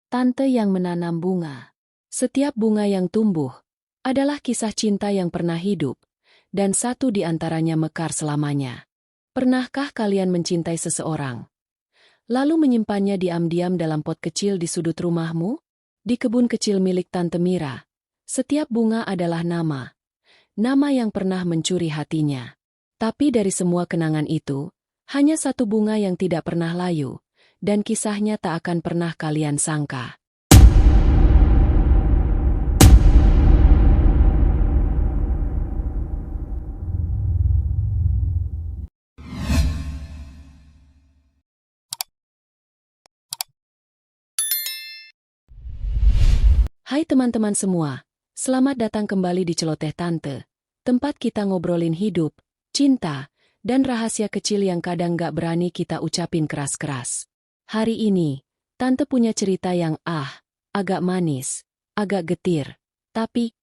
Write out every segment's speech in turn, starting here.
Tante yang menanam bunga. Setiap bunga yang tumbuh adalah kisah cinta yang pernah hidup, dan satu di antaranya mekar selamanya. Pernahkah kalian mencintai seseorang, lalu menyimpannya diam-diam dalam pot kecil di sudut rumahmu? Di kebun kecil milik Tante Mira, setiap bunga adalah nama yang pernah mencuri hatinya. Tapi dari semua kenangan itu, hanya satu bunga yang tidak pernah layu, dan kisahnya tak akan pernah kalian sangka. Hai teman-teman semua, selamat datang kembali di Celoteh Tante, tempat kita ngobrolin hidup, cinta, dan rahasia kecil yang kadang gak berani kita ucapin keras-keras. Hari ini, Tante punya cerita yang agak manis, agak getir, tapi,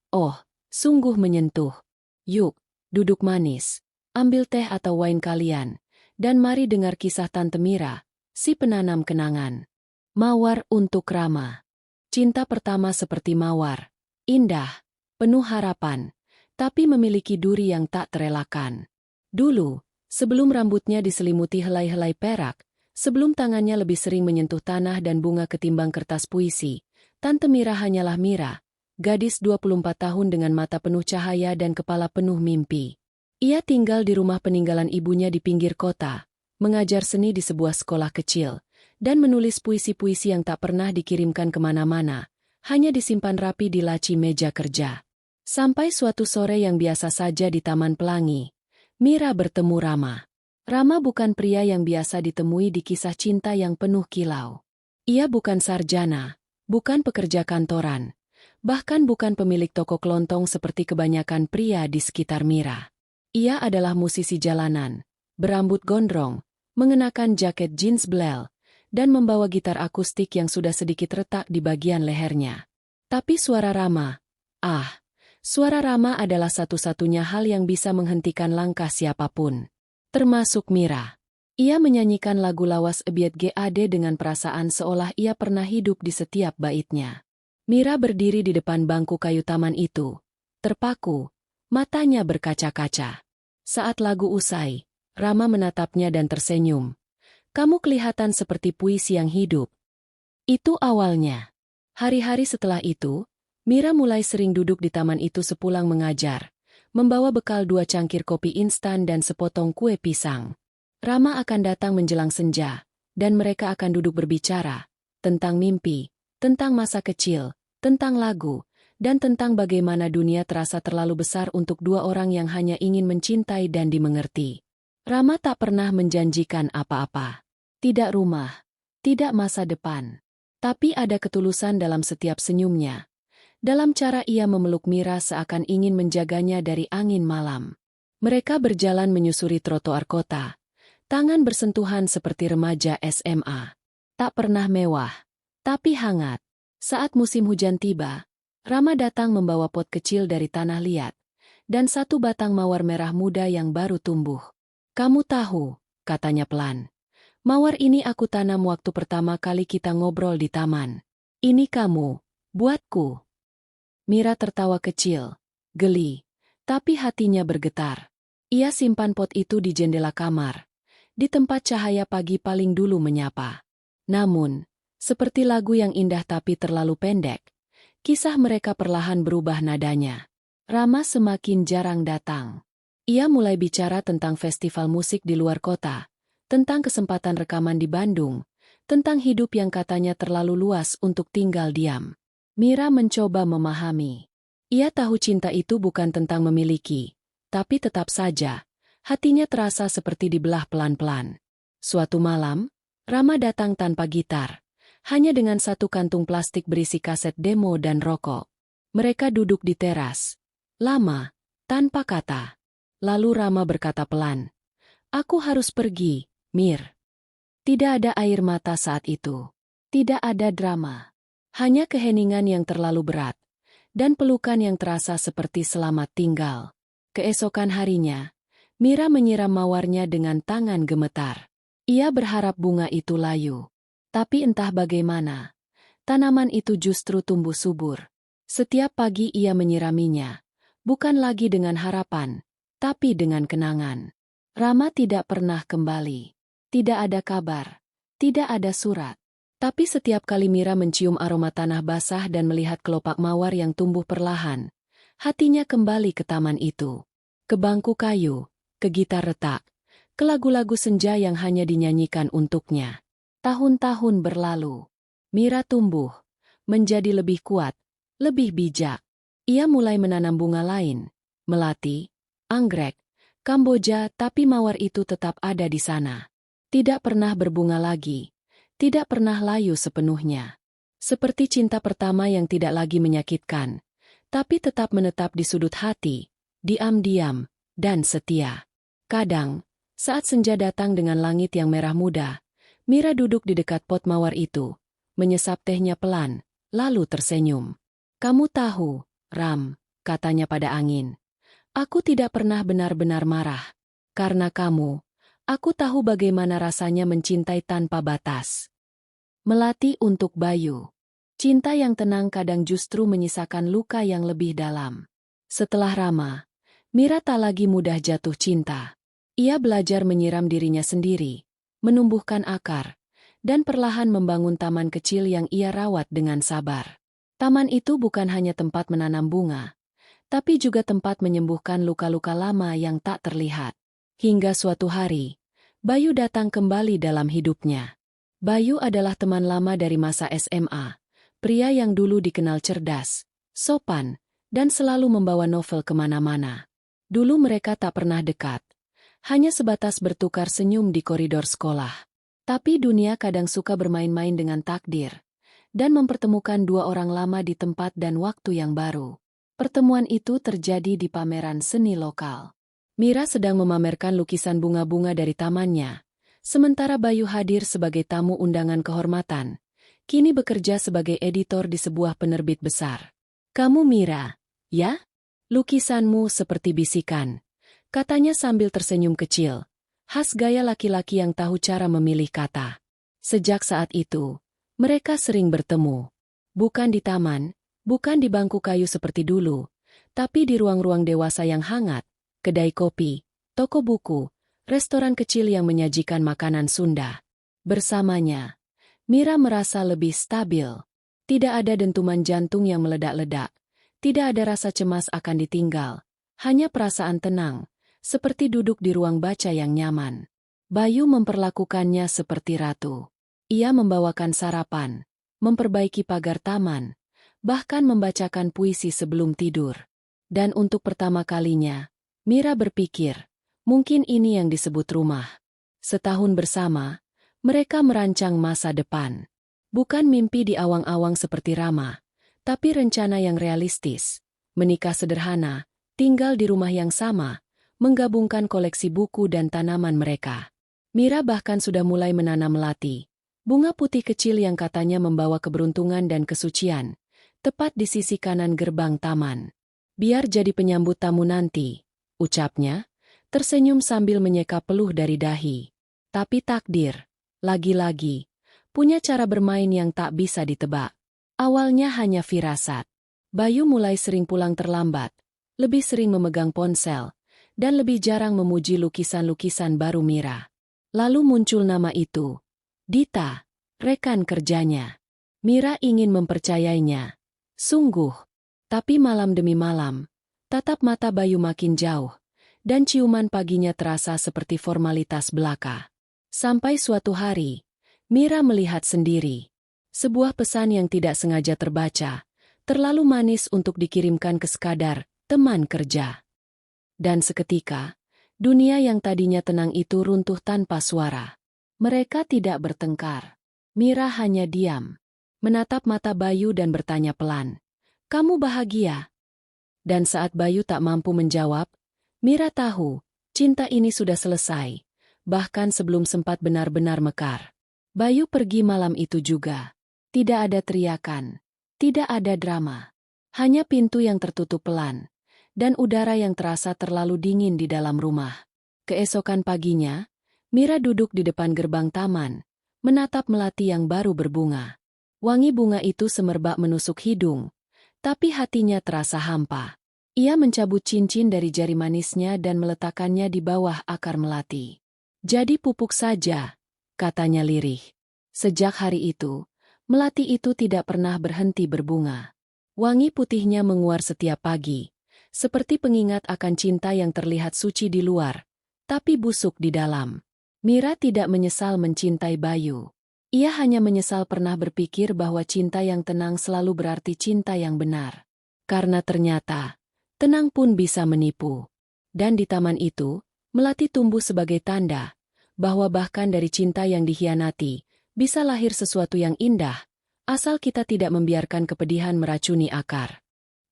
sungguh menyentuh. Yuk, duduk manis, ambil teh atau wine kalian, dan mari dengar kisah Tante Mira, si penanam kenangan. Mawar untuk Rama. Cinta pertama seperti mawar, indah, penuh harapan, tapi memiliki duri yang tak terelakkan. Dulu, sebelum rambutnya diselimuti helai-helai perak, sebelum tangannya lebih sering menyentuh tanah dan bunga ketimbang kertas puisi, Tante Mira hanyalah Mira, gadis 24 tahun dengan mata penuh cahaya dan kepala penuh mimpi. Ia tinggal di rumah peninggalan ibunya di pinggir kota, mengajar seni di sebuah sekolah kecil, dan menulis puisi-puisi yang tak pernah dikirimkan kemana-mana, hanya disimpan rapi di laci meja kerja. Sampai suatu sore yang biasa saja di Taman Pelangi, Mira bertemu Rama. Rama bukan pria yang biasa ditemui di kisah cinta yang penuh kilau. Ia bukan sarjana, bukan pekerja kantoran, bahkan bukan pemilik toko kelontong seperti kebanyakan pria di sekitar Mira. Ia adalah musisi jalanan, berambut gondrong, mengenakan jaket jeans blel, dan membawa gitar akustik yang sudah sedikit retak di bagian lehernya. Tapi suara Rama adalah satu-satunya hal yang bisa menghentikan langkah siapapun, termasuk Mira. Ia menyanyikan lagu lawas Ebiet Gad dengan perasaan seolah ia pernah hidup di setiap baitnya. Mira berdiri di depan bangku kayu taman itu, terpaku, matanya berkaca-kaca. Saat lagu usai, Rama menatapnya dan tersenyum. "Kamu kelihatan seperti puisi yang hidup." Itu awalnya. Hari-hari setelah itu, Mira mulai sering duduk di taman itu sepulang mengajar, membawa bekal 2 cangkir kopi instan dan sepotong kue pisang. Rama akan datang menjelang senja, dan mereka akan duduk berbicara tentang mimpi, tentang masa kecil, tentang lagu, dan tentang bagaimana dunia terasa terlalu besar untuk 2 orang yang hanya ingin mencintai dan dimengerti. Rama tak pernah menjanjikan apa-apa. Tidak rumah, tidak masa depan. Tapi ada ketulusan dalam setiap senyumnya. Dalam cara ia memeluk Mira seakan ingin menjaganya dari angin malam. Mereka berjalan menyusuri trotoar kota. Tangan bersentuhan seperti remaja SMA. Tak pernah mewah, tapi hangat. Saat musim hujan tiba, Rama datang membawa pot kecil dari tanah liat, dan 1 batang mawar merah muda yang baru tumbuh. "Kamu tahu," katanya pelan. "Mawar ini aku tanam waktu pertama kali kita ngobrol di taman. Ini kamu, buatku." Mira tertawa kecil, geli, tapi hatinya bergetar. Ia simpan pot itu di jendela kamar, di tempat cahaya pagi paling dulu menyapa. Namun, seperti lagu yang indah tapi terlalu pendek, kisah mereka perlahan berubah nadanya. Rama semakin jarang datang. Ia mulai bicara tentang festival musik di luar kota, tentang kesempatan rekaman di Bandung, tentang hidup yang katanya terlalu luas untuk tinggal diam. Mira mencoba memahami. Ia tahu cinta itu bukan tentang memiliki, tapi tetap saja, hatinya terasa seperti dibelah pelan-pelan. Suatu malam, Rama datang tanpa gitar, hanya dengan 1 kantung plastik berisi kaset demo dan rokok. Mereka duduk di teras, lama, tanpa kata. Lalu Rama berkata pelan, "Aku harus pergi, Mir." Tidak ada air mata saat itu. Tidak ada drama. Hanya keheningan yang terlalu berat, dan pelukan yang terasa seperti selamat tinggal. Keesokan harinya, Mira menyiram mawarnya dengan tangan gemetar. Ia berharap bunga itu layu. Tapi entah bagaimana, tanaman itu justru tumbuh subur. Setiap pagi ia menyiraminya, bukan lagi dengan harapan, tapi dengan kenangan. Rama tidak pernah kembali. Tidak ada kabar. Tidak ada surat. Tapi setiap kali Mira mencium aroma tanah basah dan melihat kelopak mawar yang tumbuh perlahan, hatinya kembali ke taman itu. Ke bangku kayu, ke gitar retak, ke lagu-lagu senja yang hanya dinyanyikan untuknya. Tahun-tahun berlalu. Mira tumbuh, menjadi lebih kuat, lebih bijak. Ia mulai menanam bunga lain, melati, anggrek, kamboja, tapi mawar itu tetap ada di sana. Tidak pernah berbunga lagi, tidak pernah layu sepenuhnya. Seperti cinta pertama yang tidak lagi menyakitkan, tapi tetap menetap di sudut hati, diam-diam, dan setia. Kadang, saat senja datang dengan langit yang merah muda, Mira duduk di dekat pot mawar itu, menyesap tehnya pelan, lalu tersenyum. "Kamu tahu, Ram," katanya pada angin, "aku tidak pernah benar-benar marah. Karena kamu, aku tahu bagaimana rasanya mencintai tanpa batas." Melati untuk Bayu. Cinta yang tenang kadang justru menyisakan luka yang lebih dalam. Setelah Rama, Mira tak lagi mudah jatuh cinta. Ia belajar menyiram dirinya sendiri, menumbuhkan akar, dan perlahan membangun taman kecil yang ia rawat dengan sabar. Taman itu bukan hanya tempat menanam bunga, tapi juga tempat menyembuhkan luka-luka lama yang tak terlihat. Hingga suatu hari, Bayu datang kembali dalam hidupnya. Bayu adalah teman lama dari masa SMA, pria yang dulu dikenal cerdas, sopan, dan selalu membawa novel kemana-mana. Dulu mereka tak pernah dekat, hanya sebatas bertukar senyum di koridor sekolah. Tapi dunia kadang suka bermain-main dengan takdir, dan mempertemukan dua orang lama di tempat dan waktu yang baru. Pertemuan itu terjadi di pameran seni lokal. Mira sedang memamerkan lukisan bunga-bunga dari tamannya, sementara Bayu hadir sebagai tamu undangan kehormatan, kini bekerja sebagai editor di sebuah penerbit besar. "Kamu Mira, ya? Lukisanmu seperti bisikan," katanya sambil tersenyum kecil, khas gaya laki-laki yang tahu cara memilih kata. Sejak saat itu, mereka sering bertemu. Bukan di taman, bukan di bangku kayu seperti dulu, tapi di ruang-ruang dewasa yang hangat, kedai kopi, toko buku, restoran kecil yang menyajikan makanan Sunda. Bersamanya, Mira merasa lebih stabil. Tidak ada dentuman jantung yang meledak-ledak, tidak ada rasa cemas akan ditinggal, hanya perasaan tenang, seperti duduk di ruang baca yang nyaman. Bayu memperlakukannya seperti ratu. Ia membawakan sarapan, memperbaiki pagar taman, bahkan membacakan puisi sebelum tidur. Dan untuk pertama kalinya, Mira berpikir, mungkin ini yang disebut rumah. Setahun bersama, mereka merancang masa depan. Bukan mimpi di awang-awang seperti Rama, tapi rencana yang realistis. Menikah sederhana, tinggal di rumah yang sama, menggabungkan koleksi buku dan tanaman mereka. Mira bahkan sudah mulai menanam melati, bunga putih kecil yang katanya membawa keberuntungan dan kesucian, tepat di sisi kanan gerbang taman. "Biar jadi penyambut tamu nanti," ucapnya, tersenyum sambil menyeka peluh dari dahi. Tapi takdir, lagi-lagi, punya cara bermain yang tak bisa ditebak. Awalnya hanya firasat. Bayu mulai sering pulang terlambat, lebih sering memegang ponsel, dan lebih jarang memuji lukisan-lukisan baru Mira. Lalu muncul nama itu, Dita, rekan kerjanya. Mira ingin mempercayainya. Sungguh. Tapi malam demi malam, tatap mata Bayu makin jauh, dan ciuman paginya terasa seperti formalitas belaka. Sampai suatu hari, Mira melihat sendiri. Sebuah pesan yang tidak sengaja terbaca, terlalu manis untuk dikirimkan ke sekadar teman kerja. Dan seketika, dunia yang tadinya tenang itu runtuh tanpa suara. Mereka tidak bertengkar. Mira hanya diam, menatap mata Bayu dan bertanya pelan, "Kamu bahagia?" Dan saat Bayu tak mampu menjawab, Mira tahu, cinta ini sudah selesai, bahkan sebelum sempat benar-benar mekar. Bayu pergi malam itu juga. Tidak ada teriakan, tidak ada drama. Hanya pintu yang tertutup pelan, dan udara yang terasa terlalu dingin di dalam rumah. Keesokan paginya, Mira duduk di depan gerbang taman, menatap melati yang baru berbunga. Wangi bunga itu semerbak menusuk hidung, tapi hatinya terasa hampa. Ia mencabut cincin dari jari manisnya dan meletakkannya di bawah akar melati. Jadi pupuk saja, katanya lirih. Sejak hari itu, melati itu tidak pernah berhenti berbunga. Wangi putihnya menguar setiap pagi, seperti pengingat akan cinta yang terlihat suci di luar, tapi busuk di dalam. Mira tidak menyesal mencintai Bayu. Ia hanya menyesal pernah berpikir bahwa cinta yang tenang selalu berarti cinta yang benar. Karena ternyata, tenang pun bisa menipu. Dan di taman itu, melati tumbuh sebagai tanda bahwa bahkan dari cinta yang dikhianati, bisa lahir sesuatu yang indah, asal kita tidak membiarkan kepedihan meracuni akar.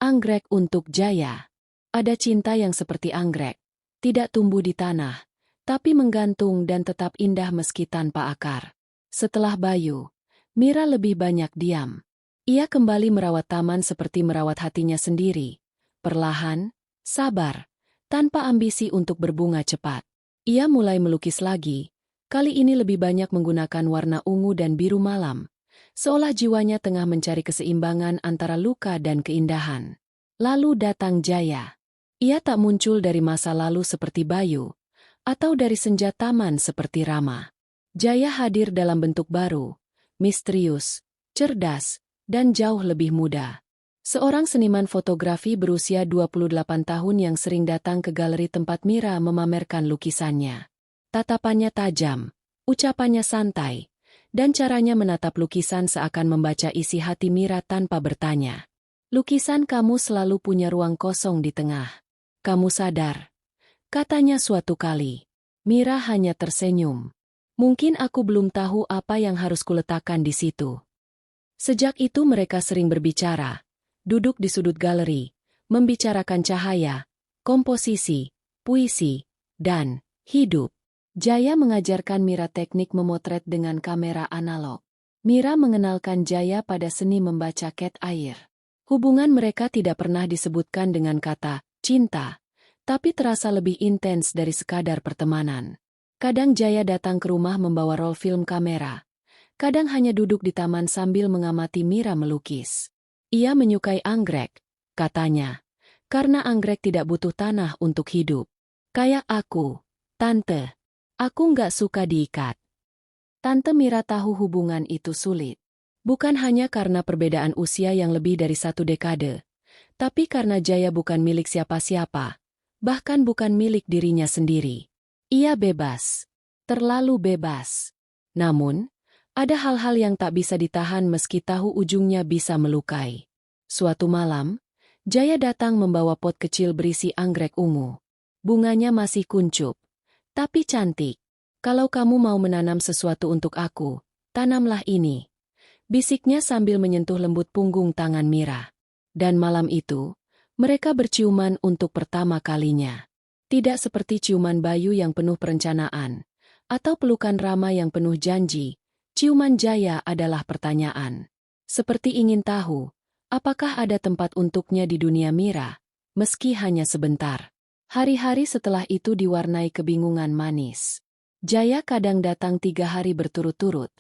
Anggrek untuk Jaya. Ada cinta yang seperti anggrek, tidak tumbuh di tanah, tapi menggantung dan tetap indah meski tanpa akar. Setelah Bayu, Mira lebih banyak diam. Ia kembali merawat taman seperti merawat hatinya sendiri. Perlahan, sabar, tanpa ambisi untuk berbunga cepat. Ia mulai melukis lagi, kali ini lebih banyak menggunakan warna ungu dan biru malam, seolah jiwanya tengah mencari keseimbangan antara luka dan keindahan. Lalu datang Jaya. Ia tak muncul dari masa lalu seperti Bayu, atau dari senja taman seperti Rama. Jaya hadir dalam bentuk baru, misterius, cerdas, dan jauh lebih muda. Seorang seniman fotografi berusia 28 tahun yang sering datang ke galeri tempat Mira memamerkan lukisannya. Tatapannya tajam, ucapannya santai, dan caranya menatap lukisan seakan membaca isi hati Mira tanpa bertanya. Lukisan kamu selalu punya ruang kosong di tengah. Kamu sadar? Katanya suatu kali. Mira hanya tersenyum. Mungkin aku belum tahu apa yang harus kuletakkan di situ. Sejak itu mereka sering berbicara. Duduk di sudut galeri, membicarakan cahaya, komposisi, puisi, dan hidup. Jaya mengajarkan Mira teknik memotret dengan kamera analog. Mira mengenalkan Jaya pada seni membaca cat air. Hubungan mereka tidak pernah disebutkan dengan kata cinta, tapi terasa lebih intens dari sekadar pertemanan. Kadang Jaya datang ke rumah membawa roll film kamera. Kadang hanya duduk di taman sambil mengamati Mira melukis. Ia menyukai anggrek, katanya, karena anggrek tidak butuh tanah untuk hidup. Kayak aku, Tante. Aku nggak suka diikat. Tante Mira tahu hubungan itu sulit. Bukan hanya karena perbedaan usia yang lebih dari 1 dekade, tapi karena Jaya bukan milik siapa-siapa, bahkan bukan milik dirinya sendiri. Ia bebas. Terlalu bebas. Namun, ada hal-hal yang tak bisa ditahan meski tahu ujungnya bisa melukai. Suatu malam, Jaya datang membawa pot kecil berisi anggrek ungu. Bunganya masih kuncup, tapi cantik. Kalau kamu mau menanam sesuatu untuk aku, tanamlah ini. Bisiknya sambil menyentuh lembut punggung tangan Mira. Dan malam itu, mereka berciuman untuk pertama kalinya. Tidak seperti ciuman Bayu yang penuh perencanaan, atau pelukan Rama yang penuh janji. Ciuman Jaya adalah pertanyaan. Seperti ingin tahu, apakah ada tempat untuknya di dunia Mira, meski hanya sebentar. Hari-hari setelah itu diwarnai kebingungan manis. Jaya kadang datang 3 hari berturut-turut,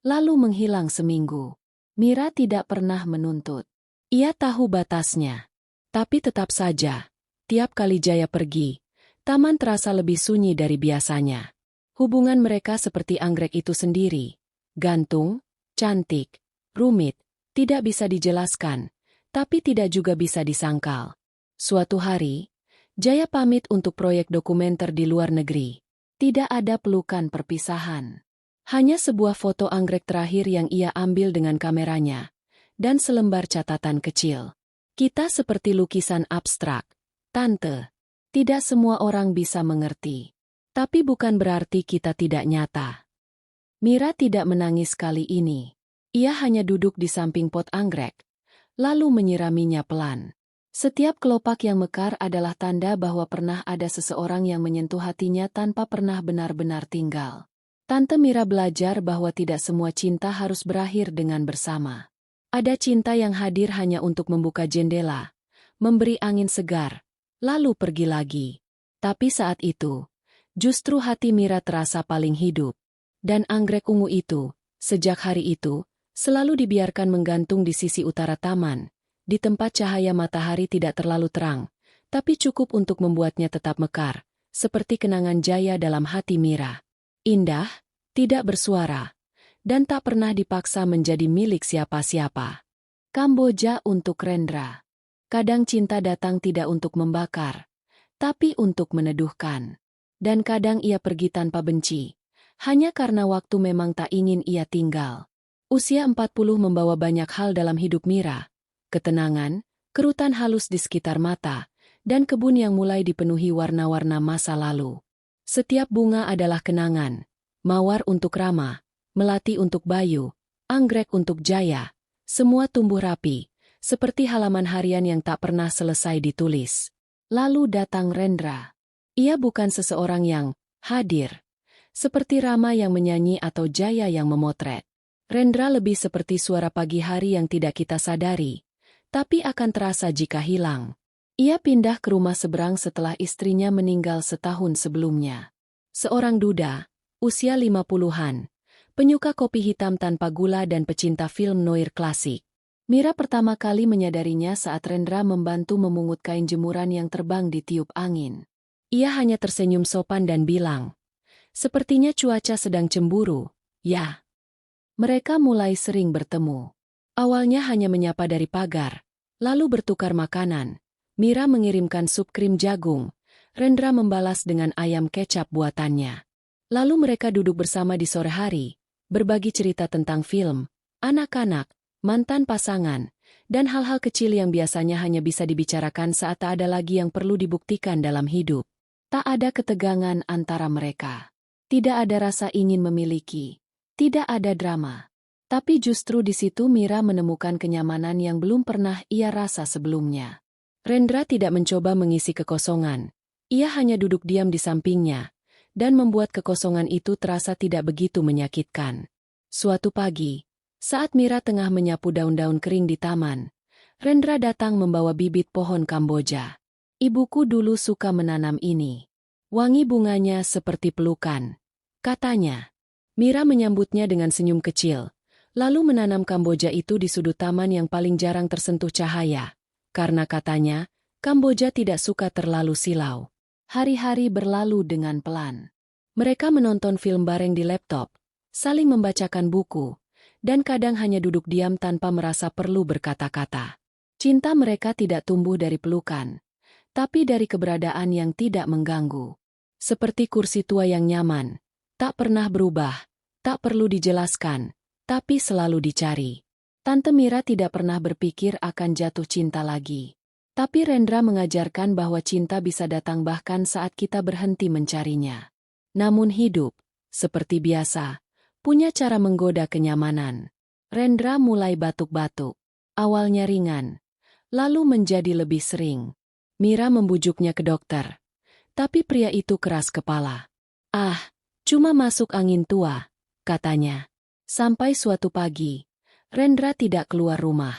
lalu menghilang seminggu. Mira tidak pernah menuntut. Ia tahu batasnya. Tapi tetap saja, tiap kali Jaya pergi, taman terasa lebih sunyi dari biasanya. Hubungan mereka seperti anggrek itu sendiri. Gantung, cantik, rumit, tidak bisa dijelaskan, tapi tidak juga bisa disangkal. Suatu hari, Jaya pamit untuk proyek dokumenter di luar negeri. Tidak ada pelukan perpisahan. Hanya sebuah foto anggrek terakhir yang ia ambil dengan kameranya, dan selembar catatan kecil. Kita seperti lukisan abstrak, Tante. Tidak semua orang bisa mengerti. Tapi bukan berarti kita tidak nyata. Mira tidak menangis kali ini. Ia hanya duduk di samping pot anggrek, lalu menyiraminya pelan. Setiap kelopak yang mekar adalah tanda bahwa pernah ada seseorang yang menyentuh hatinya tanpa pernah benar-benar tinggal. Tante Mira belajar bahwa tidak semua cinta harus berakhir dengan bersama. Ada cinta yang hadir hanya untuk membuka jendela, memberi angin segar, lalu pergi lagi. Tapi saat itu, justru hati Mira terasa paling hidup. Dan anggrek ungu itu, sejak hari itu, Selalu dibiarkan menggantung di sisi utara taman, di tempat cahaya matahari tidak terlalu terang, tapi cukup untuk membuatnya tetap mekar, seperti kenangan jaya dalam hati Mira. Indah, tidak bersuara, dan tak pernah dipaksa menjadi milik siapa-siapa. Kamboja untuk Rendra. Kadang cinta datang tidak untuk membakar, tapi untuk meneduhkan. Dan kadang ia pergi tanpa benci, hanya karena waktu memang tak ingin ia tinggal. Usia 40 membawa banyak hal dalam hidup Mira. Ketenangan, kerutan halus di sekitar mata, dan kebun yang mulai dipenuhi warna-warna masa lalu. Setiap bunga adalah kenangan. Mawar untuk Rama, melati untuk Bayu, anggrek untuk Jaya. Semua tumbuh rapi, seperti halaman harian yang tak pernah selesai ditulis. Lalu datang Rendra. Ia bukan seseorang yang hadir, seperti Rama yang menyanyi atau Jaya yang memotret. Rendra lebih seperti suara pagi hari yang tidak kita sadari, tapi akan terasa jika hilang. Ia pindah ke rumah seberang setelah istrinya meninggal setahun sebelumnya. Seorang duda, usia 50-an, penyuka kopi hitam tanpa gula dan pecinta film noir klasik. Mira pertama kali menyadarinya saat Rendra membantu memungut kain jemuran yang terbang di tiup angin. Ia hanya tersenyum sopan dan bilang, "Sepertinya cuaca sedang cemburu, ya." Mereka mulai sering bertemu. Awalnya hanya menyapa dari pagar, lalu bertukar makanan. Mira mengirimkan sup krim jagung, Rendra membalas dengan ayam kecap buatannya. Lalu mereka duduk bersama di sore hari, berbagi cerita tentang film, anak-anak, mantan pasangan, dan hal-hal kecil yang biasanya hanya bisa dibicarakan saat tak ada lagi yang perlu dibuktikan dalam hidup. Tak ada ketegangan antara mereka. Tidak ada rasa ingin memiliki. Tidak ada drama. Tapi justru di situ Mira menemukan kenyamanan yang belum pernah ia rasa sebelumnya. Rendra tidak mencoba mengisi kekosongan. Ia hanya duduk diam di sampingnya, dan membuat kekosongan itu terasa tidak begitu menyakitkan. Suatu pagi, saat Mira tengah menyapu daun-daun kering di taman, Rendra datang membawa bibit pohon Kamboja. "Ibuku dulu suka menanam ini. Wangi bunganya seperti pelukan," katanya. Mira menyambutnya dengan senyum kecil, lalu menanam Kamboja itu di sudut taman yang paling jarang tersentuh cahaya. Karena katanya, Kamboja tidak suka terlalu silau. Hari-hari berlalu dengan pelan. Mereka menonton film bareng di laptop, saling membacakan buku, dan kadang hanya duduk diam tanpa merasa perlu berkata-kata. Cinta mereka tidak tumbuh dari pelukan, tapi dari keberadaan yang tidak mengganggu. Seperti kursi tua yang nyaman, tak pernah berubah, tak perlu dijelaskan, tapi selalu dicari. Tante Mira tidak pernah berpikir akan jatuh cinta lagi. Tapi Rendra mengajarkan bahwa cinta bisa datang bahkan saat kita berhenti mencarinya. Namun hidup, seperti biasa, punya cara menggoda kenyamanan. Rendra mulai batuk-batuk. Awalnya ringan, lalu menjadi lebih sering. Mira membujuknya ke dokter. Tapi pria itu keras kepala. "Ah, cuma masuk angin tua," katanya. Sampai suatu pagi, Rendra tidak keluar rumah.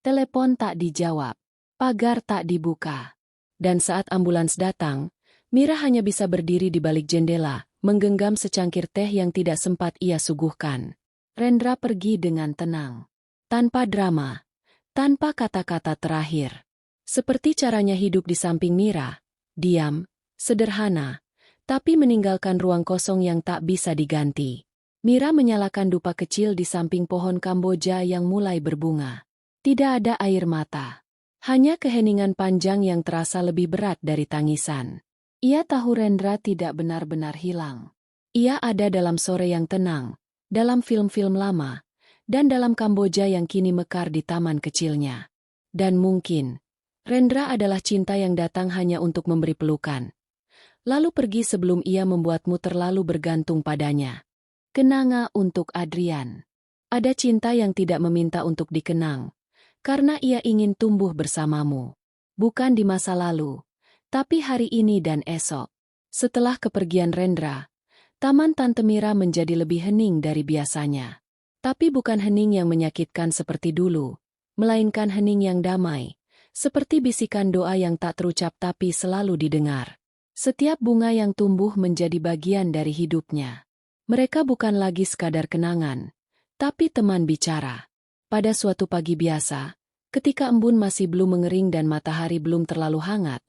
Telepon tak dijawab. Pagar tak dibuka. Dan saat ambulans datang, Mira hanya bisa berdiri di balik jendela, menggenggam secangkir teh yang tidak sempat ia suguhkan. Rendra pergi dengan tenang. Tanpa drama. Tanpa kata-kata terakhir. Seperti caranya hidup di samping Mira. Diam, sederhana, tapi meninggalkan ruang kosong yang tak bisa diganti. Mira menyalakan dupa kecil di samping pohon Kamboja yang mulai berbunga. Tidak ada air mata. Hanya keheningan panjang yang terasa lebih berat dari tangisan. Ia tahu Rendra tidak benar-benar hilang. Ia ada dalam sore yang tenang, dalam film-film lama, dan dalam Kamboja yang kini mekar di taman kecilnya. Dan mungkin, Rendra adalah cinta yang datang hanya untuk memberi pelukan. Lalu pergi sebelum ia membuatmu terlalu bergantung padanya. Kenanga untuk Adrian. Ada cinta yang tidak meminta untuk dikenang, karena ia ingin tumbuh bersamamu. Bukan di masa lalu, tapi hari ini dan esok. Setelah kepergian Rendra, taman Tante Mira menjadi lebih hening dari biasanya. Tapi bukan hening yang menyakitkan seperti dulu, melainkan hening yang damai, seperti bisikan doa yang tak terucap tapi selalu didengar. Setiap bunga yang tumbuh menjadi bagian dari hidupnya. Mereka bukan lagi sekadar kenangan, Tapi teman bicara. Pada suatu pagi biasa, ketika embun masih belum mengering dan matahari belum terlalu hangat,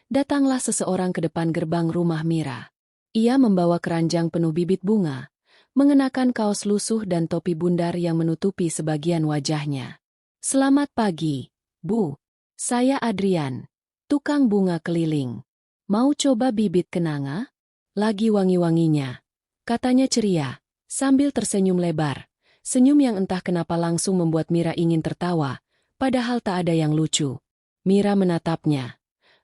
datanglah seseorang ke depan gerbang rumah Mira. Ia membawa keranjang penuh bibit bunga, mengenakan kaos lusuh dan topi bundar yang menutupi sebagian wajahnya. "Selamat pagi, Bu. Saya Adrian, tukang bunga keliling. Mau coba bibit kenanga? Lagi wangi-wanginya," katanya ceria, sambil tersenyum lebar. Senyum yang entah kenapa langsung membuat Mira ingin tertawa, padahal tak ada yang lucu. Mira menatapnya,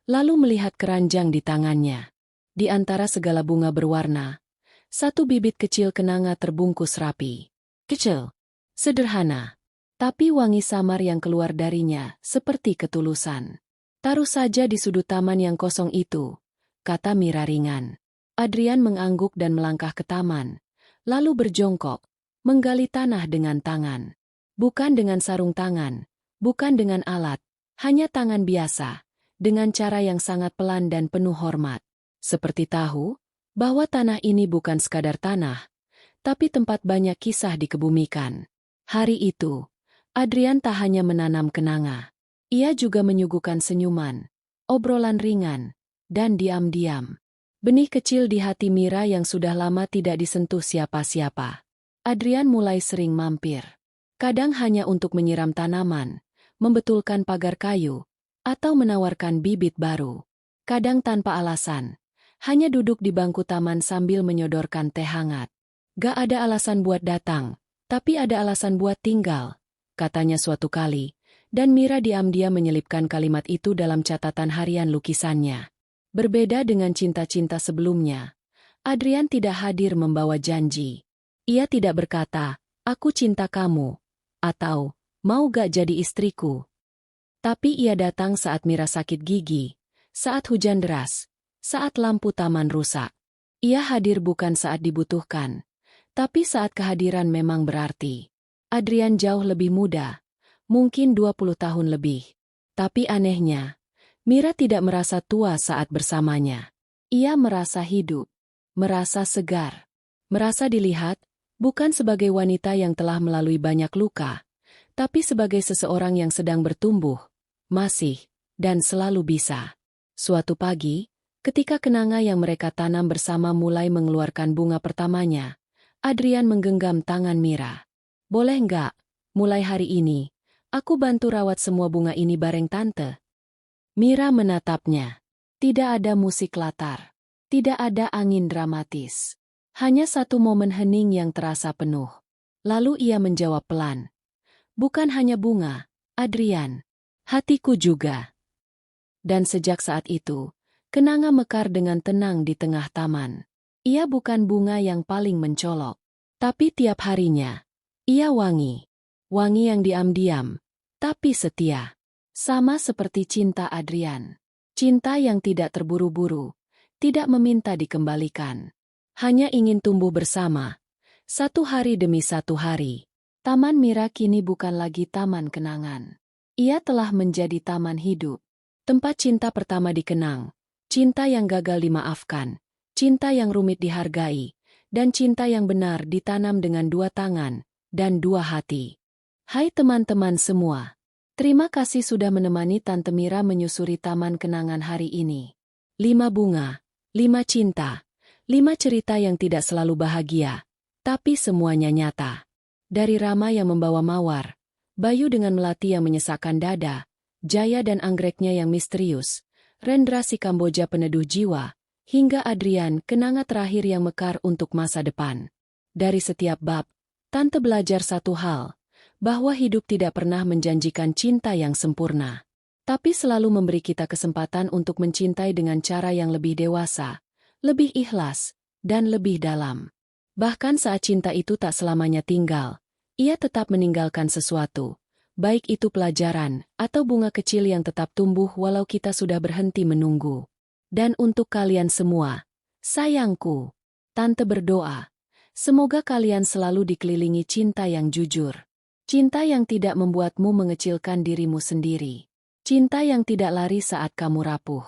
lalu melihat keranjang di tangannya. Di antara segala bunga berwarna, satu bibit kecil kenanga terbungkus rapi. Kecil, sederhana, tapi wangi samar yang keluar darinya seperti ketulusan. "Taruh saja di sudut taman yang kosong itu," kata Mira ringan. Adrian mengangguk dan melangkah ke taman, lalu berjongkok, menggali tanah dengan tangan. Bukan dengan sarung tangan, bukan dengan alat, hanya tangan biasa, dengan cara yang sangat pelan dan penuh hormat. Seperti tahu bahwa tanah ini bukan sekadar tanah, tapi tempat banyak kisah dikebumikan. Hari itu, Adrian tak hanya menanam kenanga. Ia juga menyuguhkan senyuman, obrolan ringan, dan diam-diam. Benih kecil di hati Mira yang sudah lama tidak disentuh siapa-siapa. Adrian mulai sering mampir. Kadang hanya untuk menyiram tanaman, membetulkan pagar kayu, atau menawarkan bibit baru. Kadang tanpa alasan, hanya duduk di bangku taman sambil menyodorkan teh hangat. "Gak ada alasan buat datang, tapi ada alasan buat tinggal," katanya suatu kali, dan Mira diam-diam menyelipkan kalimat itu dalam catatan harian lukisannya. Berbeda dengan cinta-cinta sebelumnya, Adrian tidak hadir membawa janji. Ia tidak berkata, "Aku cinta kamu," atau "Mau gak jadi istriku?" Tapi ia datang saat Mira sakit gigi, saat hujan deras, saat lampu taman rusak. Ia hadir bukan saat dibutuhkan, tapi saat kehadiran memang berarti. Adrian jauh lebih muda, mungkin 20 tahun lebih. Tapi anehnya, Mira tidak merasa tua saat bersamanya. Ia merasa hidup, merasa segar, merasa dilihat, bukan sebagai wanita yang telah melalui banyak luka, tapi sebagai seseorang yang sedang bertumbuh, masih, dan selalu bisa. Suatu pagi, ketika kenanga yang mereka tanam bersama mulai mengeluarkan bunga pertamanya, Adrian menggenggam tangan Mira. "Boleh nggak, mulai hari ini, aku bantu rawat semua bunga ini bareng tante?" Mira menatapnya. Tidak ada musik latar, tidak ada angin dramatis. Hanya satu momen hening yang terasa penuh. Lalu ia menjawab pelan. "Bukan hanya bunga, Adrian. Hatiku juga." Dan sejak saat itu, kenanga mekar dengan tenang di tengah taman. Ia bukan bunga yang paling mencolok, tapi tiap harinya, ia wangi. Wangi yang diam-diam, tapi setia. Sama seperti cinta Adrian. Cinta yang tidak terburu-buru, tidak meminta dikembalikan. Hanya ingin tumbuh bersama, satu hari demi satu hari. Taman Mira kini bukan lagi taman kenangan. Ia telah menjadi taman hidup. Tempat cinta pertama dikenang, cinta yang gagal dimaafkan, cinta yang rumit dihargai, dan cinta yang benar ditanam dengan dua tangan dan dua hati. Hai teman-teman semua, terima kasih sudah menemani Tante Mira menyusuri taman kenangan hari ini. 5 bunga, 5 cinta. 5 cerita yang tidak selalu bahagia, tapi semuanya nyata. Dari Rama yang membawa mawar, Bayu dengan melati yang menyesakkan dada, Jaya dan anggreknya yang misterius, Rendra si Kamboja peneduh jiwa, hingga Adrian kenanga terakhir yang mekar untuk masa depan. Dari setiap bab, Tante belajar satu hal, bahwa hidup tidak pernah menjanjikan cinta yang sempurna, tapi selalu memberi kita kesempatan untuk mencintai dengan cara yang lebih dewasa, lebih ikhlas, dan lebih dalam. Bahkan saat cinta itu tak selamanya tinggal, ia tetap meninggalkan sesuatu, baik itu pelajaran atau bunga kecil yang tetap tumbuh walau kita sudah berhenti menunggu. Dan untuk kalian semua, sayangku, Tante berdoa, semoga kalian selalu dikelilingi cinta yang jujur. Cinta yang tidak membuatmu mengecilkan dirimu sendiri. Cinta yang tidak lari saat kamu rapuh.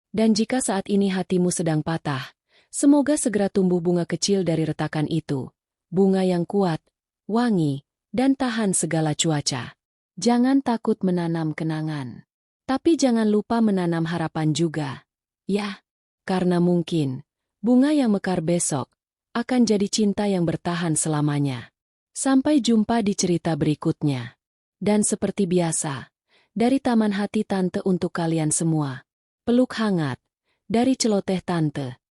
Dan jika saat ini hatimu sedang patah, semoga segera tumbuh bunga kecil dari retakan itu. Bunga yang kuat, wangi, dan tahan segala cuaca. Jangan takut menanam kenangan. Tapi jangan lupa menanam harapan juga. Ya, karena mungkin bunga yang mekar besok akan jadi cinta yang bertahan selamanya. Sampai jumpa di cerita berikutnya. Dan seperti biasa, dari Taman Hati Tante untuk kalian semua. Peluk hangat dari celoteh Tante.